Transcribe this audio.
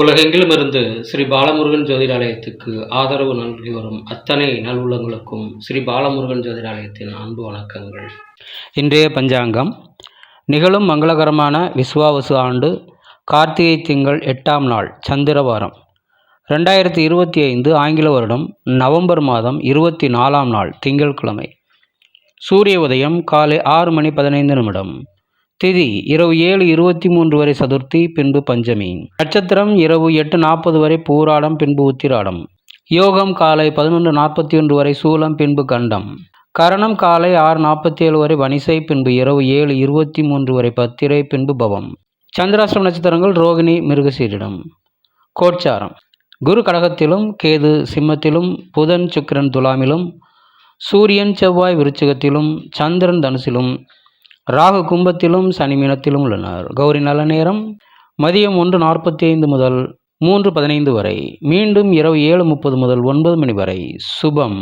உலகெங்கிலுமிருந்து ஸ்ரீ பாலமுருகன் ஜோதிடாலயத்துக்கு ஆதரவு நல்கி வரும் அத்தனை நல்வுள்ளங்களுக்கும் ஸ்ரீ பாலமுருகன் ஜோதிடாலயத்தின் அன்பு வணக்கங்கள். இன்றைய பஞ்சாங்கம் நிகழும் மங்களகரமான விசுவாவசு ஆண்டு கார்த்திகை திங்கள் 8ஆம் நாள் சந்திரவாரம் 2025 ஆங்கில வருடம் நவம்பர் மாதம் 24ஆம் நாள் திங்கட்கிழமை. சூரிய உதயம் காலை 6:15 திதி இரவு 7:23 வரை சதுர்த்தி, பின்பு பஞ்சமி. நட்சத்திரம் இரவு 8:40 வரை பூராடம், பின்பு உத்திராடம். யோகம் காலை 11:41 வரை சூலம், பின்பு கண்டம். கரணம் காலை 6:47 வரை வனிசை, பின்பு இரவு 7:23 வரை பத்திரை, பின்பு பவம். சந்திராஷ்டம நட்சத்திரங்கள் ரோகிணி, மிருகசீரிடம். கோட்சாரம் குரு கடகத்திலும், கேது சிம்மத்திலும், புதன் சுக்கிரன் துலாமிலும், சூரியன் செவ்வாய் விருச்சிகத்திலும், சந்திரன் தனுசிலும், ராகு கும்பத்திலும், சனி மீனத்திலும் உள்ளனர். கௌரி நல்ல நேரம் மதியம் 1:45 முதல் 3:15 வரை, மீண்டும் இரவு 7:30 முதல் 9 மணி வரை. சுபம்.